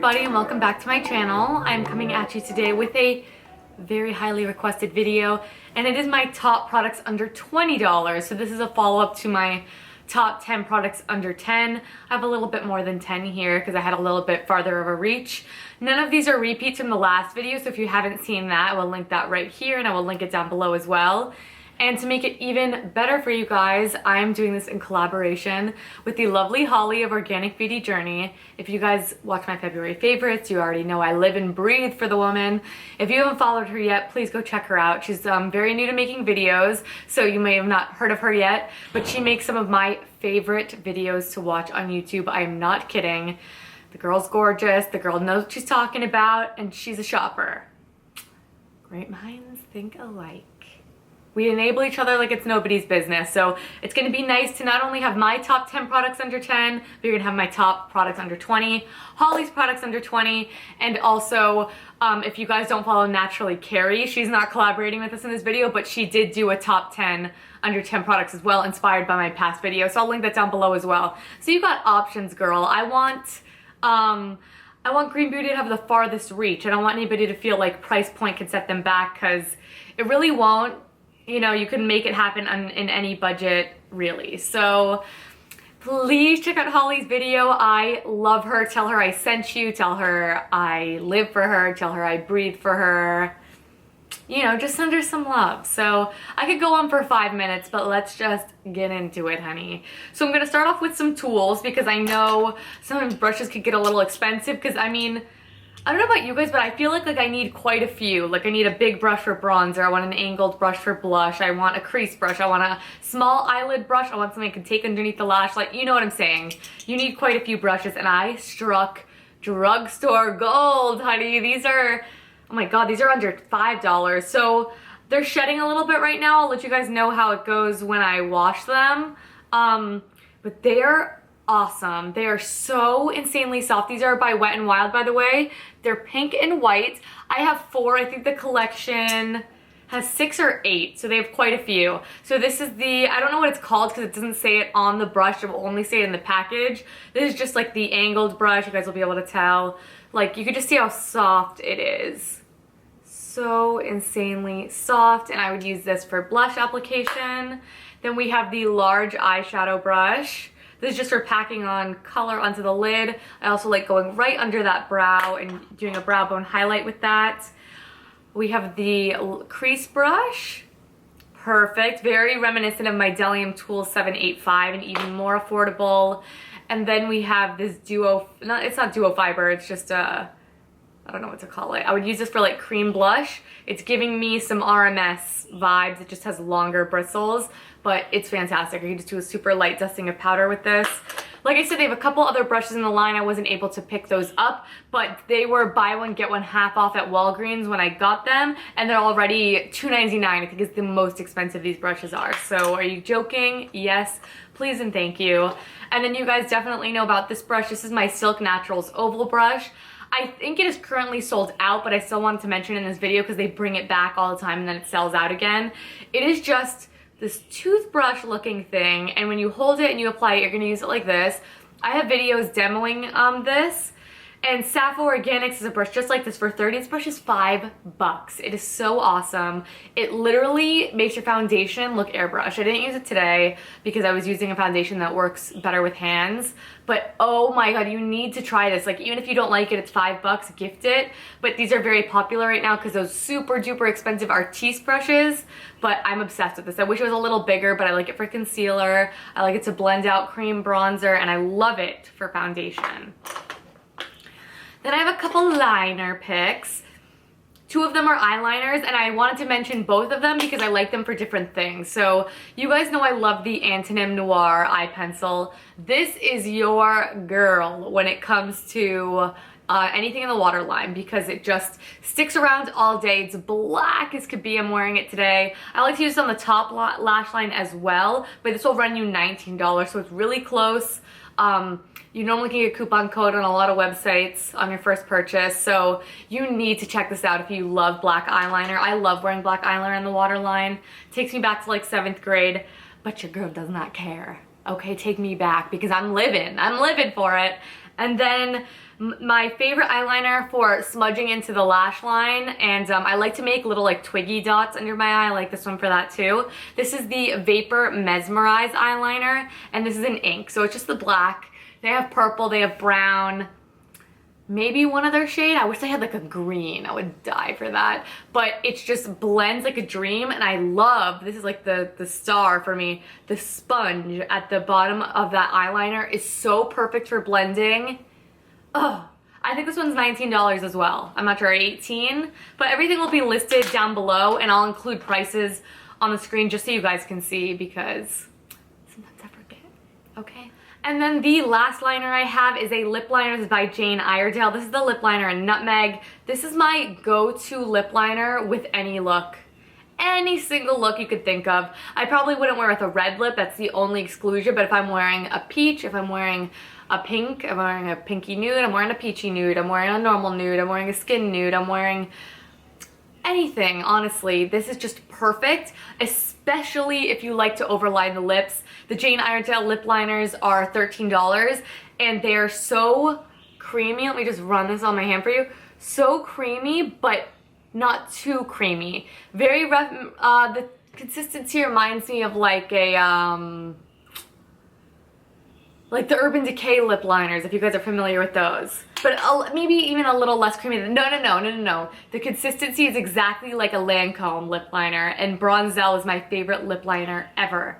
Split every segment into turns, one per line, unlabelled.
everybody and welcome back to my channel. I'm coming at you today with a very highly requested video, and it is my top products under $20. So this is a follow-up to my top 10 products under 10. I have a little bit more than 10 here because I had a little bit farther of a reach. None of these are repeats from the last video, so if you haven't seen that, I will link that right here and I will link it down below as well. And to make it even better for you guys, I'm doing this in collaboration with the lovely Holly of OrganicBeautyJourney. If you guys watch my February favorites, you already know I live and breathe for the woman. If you haven't followed her yet, please go check her out. She's very new to making videos, so you may have not heard of her yet, but she makes some of my favorite videos to watch on YouTube. I am not kidding. The girl's gorgeous, the girl knows what she's talking about, and she's a shopper. Great minds think alike. We enable each other like it's nobody's business. So it's gonna be nice to not only have my top 10 products under 10, but you're gonna have my top products under 20, Holly's products under 20, and also if you guys don't follow Naturally Carrie, she's not collaborating with us in this video, but she did do a top 10 under 10 products as well, inspired by my past video. So I'll link that down below as well. So you got options, girl. I want Green Beauty to have the farthest reach. I don't want anybody to feel like price point can set them back, because it really won't. You know, you can make it happen in any budget, really. So please check out Holly's video. I love her. Tell her I sent you. Tell her I live for her. Tell her I breathe for her. You know, just send her some love. So I could go on for 5 minutes, but let's just get into it, honey. So I'm going to start off with some tools, because I know sometimes brushes could get a little expensive, because I mean, I don't know about you guys, but I feel like I need quite a few. Like I need a big brush for bronzer, I want an angled brush for blush, I want a crease brush, I want a small eyelid brush, I want something I can take underneath the lash, like, you know what I'm saying. You need quite a few brushes, and I struck drugstore gold, honey. These are, oh my god, these are under $5. So they're shedding a little bit right now. I'll let you guys know how it goes when I wash them. But they're awesome. They are so insanely soft. These are by Wet n Wild, by the way. They're pink and white. I have 4. I think the collection has 6 or 8, so they have quite a few. So this is the, I don't know what it's called because it doesn't say it on the brush. It will only say it in the package. This is just like the angled brush. You guys will be able to tell. Like, you could just see how soft it is. So insanely soft, and I would use this for blush application. Then we have the large eyeshadow brush. This is just for packing on color onto the lid. I also like going right under that brow and doing a brow bone highlight with that. We have the crease brush. Perfect. Very reminiscent of my Delium Tool 785 and even more affordable. And then we have this duo, it's not duo fiber, it's just a, I don't know what to call it. I would use this for like cream blush. It's giving me some RMS vibes. It just has longer bristles, but it's fantastic. You can just do a super light dusting of powder with this. Like I said, they have a couple other brushes in the line. I wasn't able to pick those up, but they were buy one, get one half off at Walgreens when I got them, and they're already $2.99. I think is the most expensive these brushes are. So are you joking? Yes, please and thank you. And then you guys definitely know about this brush. This is my Silk Naturals Oval Brush. I think it is currently sold out, but I still wanted to mention in this video because they bring it back all the time and then it sells out again. It is just this toothbrush looking thing, and when you hold it and you apply it, you're gonna use it like this. I have videos demoing this, and Sappho Organics is a brush just like this for 30. This brush is $5. It is so awesome. It literally makes your foundation look airbrush. I didn't use it today because I was using a foundation that works better with hands, but oh my god, you need to try this. Like, even if you don't like it, it's $5, gift it. But these are very popular right now because those super duper expensive Artiste brushes, but I'm obsessed with this. I wish it was a little bigger, but I like it for concealer. I like it to blend out cream bronzer, and I love it for foundation. Then I have a couple liner picks. 2 of them are eyeliners, and I wanted to mention both of them because I like them for different things. So you guys know I love the Antonym Noir eye pencil. This is your girl when it comes to anything in the waterline, because it just sticks around all day. It's black as could be. I'm wearing it today. I like to use it on the top lash line as well, but this will run you $19, so it's really close. You normally can get a coupon code on a lot of websites on your first purchase, so you need to check this out if you love black eyeliner. I love wearing black eyeliner in the waterline. It takes me back to like 7th grade, but your girl does not care. Okay, take me back because I'm living for it. And then my favorite eyeliner for smudging into the lash line, and I like to make little like twiggy dots under my eye. I like this one for that too. This is the Vapor Mesmerize eyeliner, and this is an ink, so it's just the black. They have purple, they have brown, maybe one other shade. I wish they had like a green. I would die for that. But it just blends like a dream, and I love, this is like the star for me, the sponge at the bottom of that eyeliner is so perfect for blending. Oh, I think this one's $19 as well. I'm not sure, 18, but everything will be listed down below, and I'll include prices on the screen just so you guys can see because sometimes I forget, okay? And then the last liner I have is a lip liner. This is by Jane Iredale. This is the lip liner in Nutmeg. This is my go-to lip liner with any look. Any single look you could think of. I probably wouldn't wear with a red lip, that's the only exclusion, but if I'm wearing a peach, if I'm wearing a pink, I'm wearing a pinky nude, I'm wearing a peachy nude, I'm wearing a normal nude, I'm wearing a skin nude, I'm wearing anything, honestly. This is just perfect, especially if you like to overline the lips. The Jane Iredale lip liners are $13, and they're so creamy. Let me just run this on my hand for you. So creamy, but not too creamy. Very rough. The consistency reminds me of like a like the Urban Decay lip liners, if you guys are familiar with those. But maybe even a little less creamy. No. The consistency is exactly like a Lancome lip liner, and Bronzell is my favorite lip liner ever.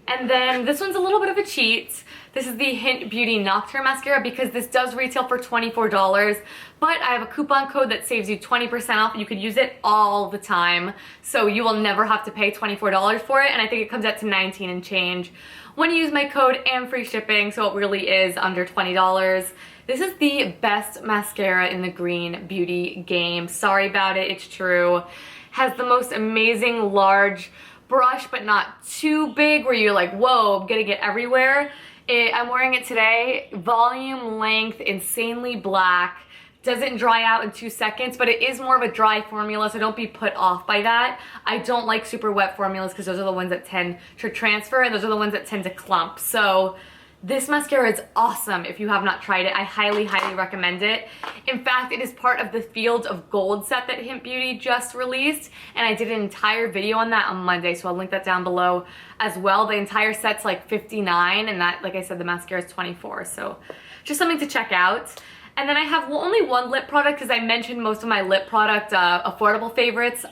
And then this one's a little bit of a cheat. This is the Hynt Beauty Nocturne Mascara because this does retail for $24, but I have a coupon code that saves you 20% off, and you could use it all the time. So you will never have to pay $24 for it, and I think it comes out to $19 and change when you use my code and free shipping, so it really is under $20. This is the best mascara in the green beauty game. Sorry about it, it's true. Has the most amazing large brush, but not too big where you're like, whoa, I'm gonna get everywhere. I'm wearing it today. Volume, length, insanely black. Doesn't dry out in 2 seconds, but it is more of a dry formula, so don't be put off by that. I don't like super wet formulas because those are the ones that tend to transfer, and those are the ones that tend to clump. So this mascara is awesome if you have not tried it. I highly, highly recommend it. In fact, it is part of the Field of Gold set that Hynt Beauty just released, and I did an entire video on that on Monday, so I'll link that down below as well. The entire set's like $59, and that, like I said, the mascara is $24, so just something to check out. And then I have only one lip product because I mentioned most of my lip product affordable favorites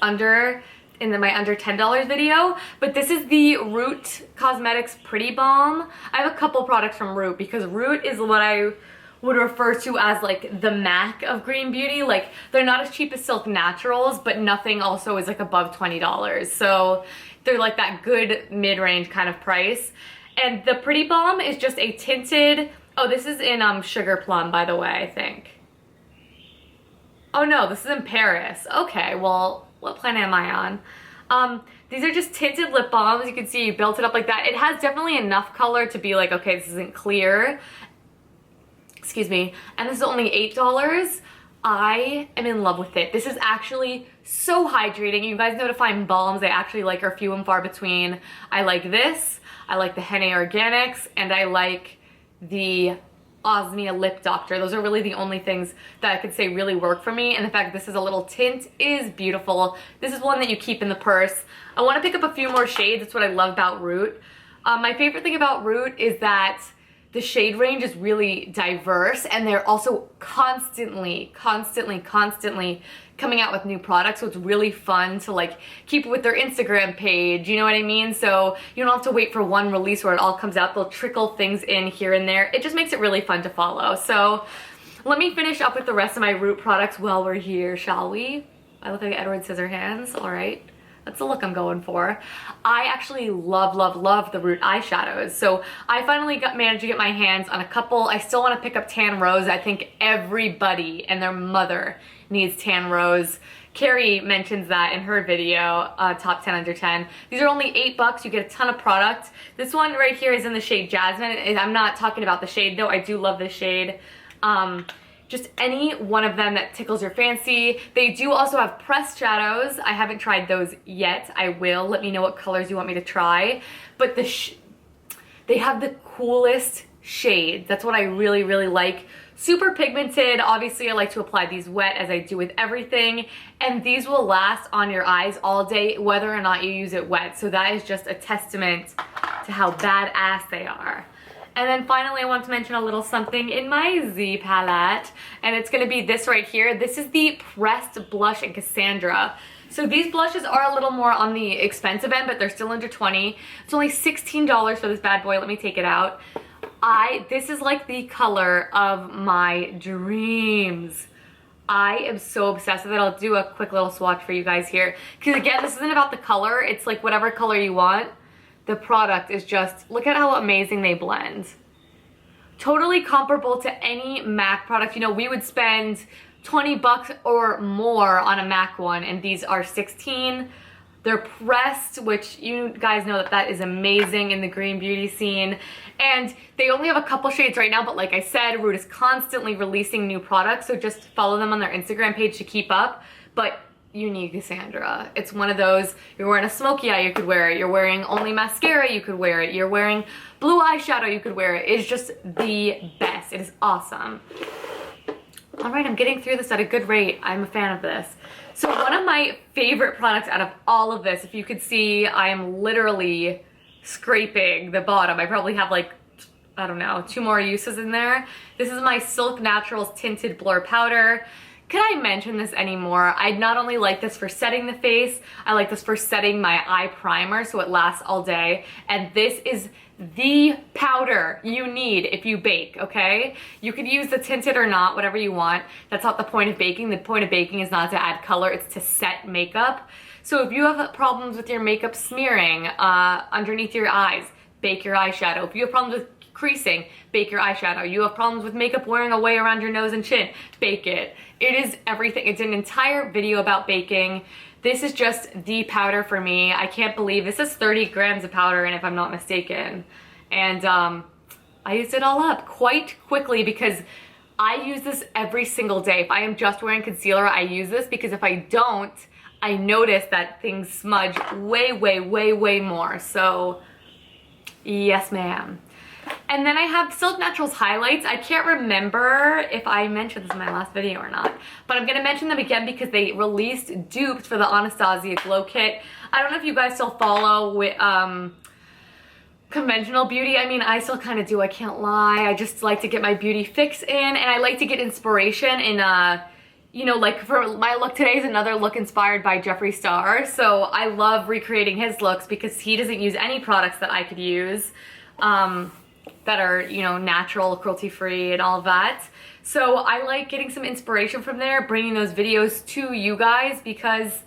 in my under $10 video, but this is the Root Cosmetics Pretty Balm. I have a couple products from Root because Root is what I would refer to as like the MAC of green beauty. Like, they're not as cheap as Silk Naturals, but nothing also is like above $20. So they're like that good mid-range kind of price. And the Pretty Balm is just a tinted, oh, this is in Sugar Plum, by the way, I think. Oh no, this is in Paris. Okay, well, what planet am I on? These are just tinted lip balms. You can see you built it up like that. It has definitely enough color to be like, okay, this isn't clear. Excuse me. And this is only $8. I am in love with it. This is actually so hydrating. You guys know to find balms I actually like are few and far between. I like this. I like the Henné Organics, and I like the Osmia Lip Doctor. Those are really the only things that I could say really work for me, and the fact that this is a little tint is beautiful. This is one that you keep in the purse. I want to pick up a few more shades. That's what I love about Root. My favorite thing about Root is that the shade range is really diverse, and they're also constantly coming out with new products, so it's really fun to like keep with their Instagram page, you know what I mean? So you don't have to wait for one release where it all comes out. They'll trickle things in here and there. It just makes it really fun to follow. So let me finish up with the rest of my Root products while we're here, shall we? I look like Edward Scissorhands. All right. That's the look I'm going for. I actually love the Root eyeshadows. So I finally managed to get my hands on a couple. I still want to pick up Tan Rose. I think everybody and their mother needs Tan Rose. Carrie mentions that in her video, top 10 under 10. These are only $8. You get a ton of product. This one right here is in the shade Jasmine. I'm not talking about the shade though. I do love this shade. Just any one of them that tickles your fancy. They do also have pressed shadows. I haven't tried those yet. I will. Let me know what colors you want me to try. But the They have the coolest shades. That's what I really, really like. Super pigmented. Obviously, I like to apply these wet as I do with everything. And these will last on your eyes all day, whether or not you use it wet. So that is just a testament to how badass they are. And then finally, I want to mention a little something in my Z palette. And it's going to be this right here. This is the Pressed Blush in Cassandra. So these blushes are a little more on the expensive end, but they're still under $20. It's only $16 for this bad boy. Let me take it out. This is like the color of my dreams. I am so obsessed with it. I'll do a quick little swatch for you guys here. Because again, this isn't about the color. It's like whatever color you want. The product is just, look at how amazing they blend. Totally comparable to any MAC product. You know, we would spend 20 bucks or more on a MAC one, and these are 16. They're pressed, which you guys know that is amazing in the green beauty scene. And they only have a couple shades right now, but like I said, Root is constantly releasing new products, so just follow them on their Instagram page to keep up. But you need Cassandra. It's one of those, you're wearing a smoky eye, you could wear it. You're wearing only mascara, you could wear it. You're wearing blue eyeshadow, you could wear it. It's just the best. It is awesome. All right, I'm getting through this at a good rate. I'm a fan of this. So one of my favorite products out of all of this, if you could see, I am literally scraping the bottom. I probably have like, I don't know, 2 more uses in there. This is my Silk Naturals Tinted Blur Powder. Can I mention this anymore? I not only like this for setting the face, I like this for setting my eye primer so it lasts all day. And this is the powder you need if you bake, okay? You could use the tinted or not, whatever you want. That's not the point of baking. The point of baking is not to add color, it's to set makeup. So if you have problems with your makeup smearing underneath your eyes, bake your eyeshadow. If you have problems with creasing, bake your eyeshadow. You have problems with makeup wearing away around your nose and chin, bake it. It is everything. It's an entire video about baking. This is just the powder for me. I can't believe this is 30 grams of powder, and if I'm not mistaken. And I used it all up quite quickly because I use this every single day. If I am just wearing concealer, I use this because if I don't, I notice that things smudge way, way, way, way more. So yes, ma'am. And then I have Silk Naturals highlights. I can't remember if I mentioned this in my last video or not, but I'm going to mention them again because they released dupes for the Anastasia Glow Kit. I don't know if you guys still follow with conventional beauty. I mean, I still kind of do, I can't lie. I just like to get my beauty fix in, and I like to get inspiration in you know, like for my look today is another look inspired by Jeffree Star. So I love recreating his looks because he doesn't use any products that I could use. That are, you know, natural, cruelty-free and all of that. So I like getting some inspiration from there, bringing those videos to you guys because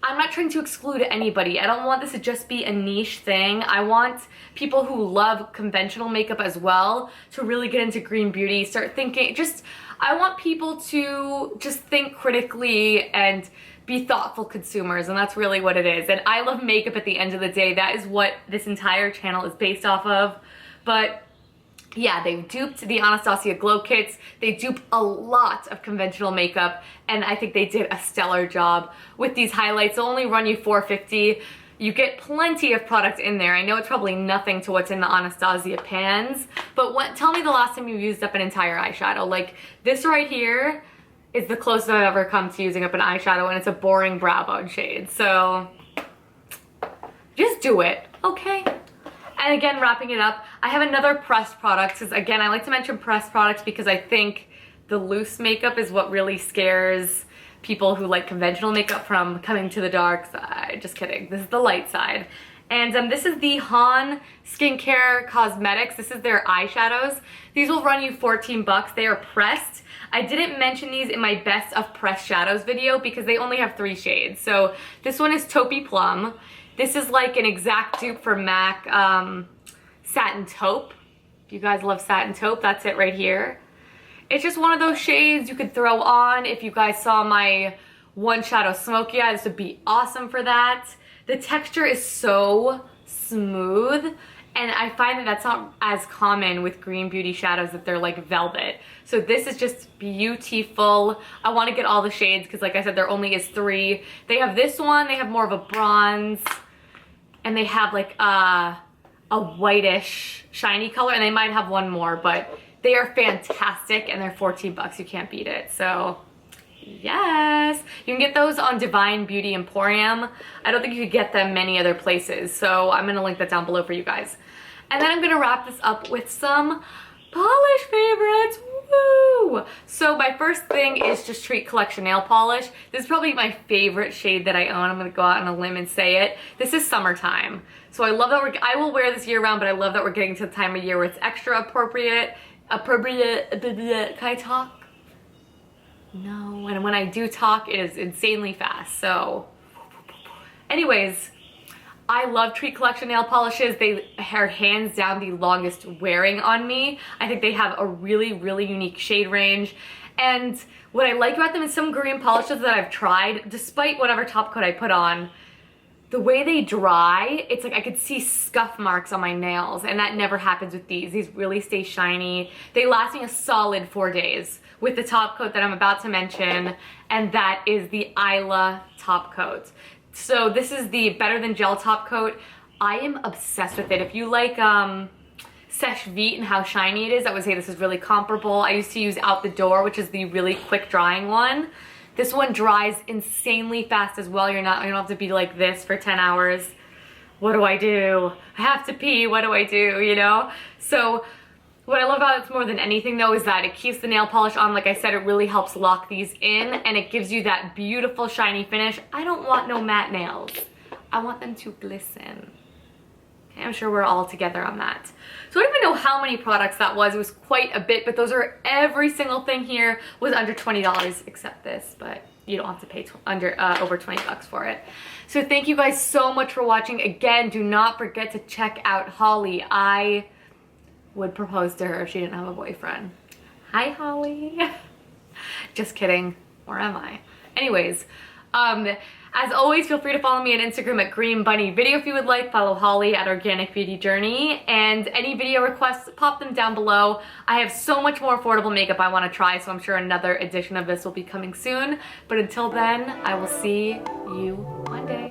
I'm not trying to exclude anybody. I don't want this to just be a niche thing. I want people who love conventional makeup as well to really get into green beauty, start thinking, I want people to just think critically and be thoughtful consumers, and that's really what it is. And I love makeup at the end of the day. That is what this entire channel is based off of. But yeah, they duped the Anastasia Glow Kits. They dupe a lot of conventional makeup, and I think they did a stellar job with these highlights. They'll only run you $4.50. You get plenty of product in there. I know it's probably nothing to what's in the Anastasia pans, but tell me the last time you used up an entire eyeshadow. Like this right here is the closest I've ever come to using up an eyeshadow, and it's a boring brow bone shade. So just do it, okay? And again, wrapping it up, I have another pressed product. Because again, I like to mention pressed products because I think the loose makeup is what really scares people who like conventional makeup from coming to the dark side. Just kidding. This is the light side. And this is the Han Skincare Cosmetics. This is their eyeshadows. These will run you 14 bucks. They are pressed. I didn't mention these in my best of pressed shadows video because they only have 3 shades. So this one is Taupey Plum. This is like an exact dupe for MAC Satin Taupe. If you guys love Satin Taupe, that's it right here. It's just one of those shades you could throw on. If you guys saw my One Shadow Smoky Eye, this would be awesome for that. The texture is so smooth, and I find that that's not as common with green beauty shadows, that they're like velvet. So this is just beautiful. I want to get all the shades because like I said, there only is 3. They have this one, they have more of a bronze, and they have like a a whitish shiny color, and they might have one more, but they are fantastic and they're 14 bucks. You can't beat it. So yes, you can get those on Divine Beauty Emporium. I don't think you could get them many other places, so I'm gonna link that down below for you guys. And then I'm gonna wrap this up with some polish favorites. Woo! So my first thing is just Treat Collection nail polish. This is probably my favorite shade that I own. I'm gonna go out on a limb and say it. This is summertime. So I love that I will wear this year round, but I love that we're getting to the time of year where it's extra appropriate. Can I talk? No, and when I do talk, it is insanely fast. So anyways, I love Treat Collection nail polishes. They are hands down the longest wearing on me. I think they have a really, really unique shade range. And what I like about them is some green polishes that I've tried, despite whatever top coat I put on, the way they dry, it's like I could see scuff marks on my nails, and that never happens with these. These really stay shiny. They last me a solid 4 days with the top coat that I'm about to mention, and that is the Isla top coat. So this is the Better Than Gel top coat. I am obsessed with it. If you like Seche Vite and how shiny it is, I would say this is really comparable. I used to use Out the Door, which is the really quick drying one. This one dries insanely fast as well. You don't have to be like this for 10 hours. What do I do? I have to pee. What do I do? You know? So what I love about it more than anything though is that it keeps the nail polish on. Like I said, it really helps lock these in, and it gives you that beautiful shiny finish. I don't want no matte nails. I want them to glisten. Okay, I'm sure we're all together on that. So I don't even know how many products that was. It was quite a bit, but those are every single thing here was under $20 except this, but you don't have to pay over 20 bucks for it. So thank you guys so much for watching. Again, do not forget to check out Holly. I would propose to her if she didn't have a boyfriend. Hi, Holly. Just kidding. Or am I? Anyways, as always, feel free to follow me on Instagram at Green Bunny Video if you would like. Follow Holly at OrganicBeautyJourney. And any video requests, pop them down below. I have so much more affordable makeup I want to try, so I'm sure another edition of this will be coming soon. But until then, I will see you one day.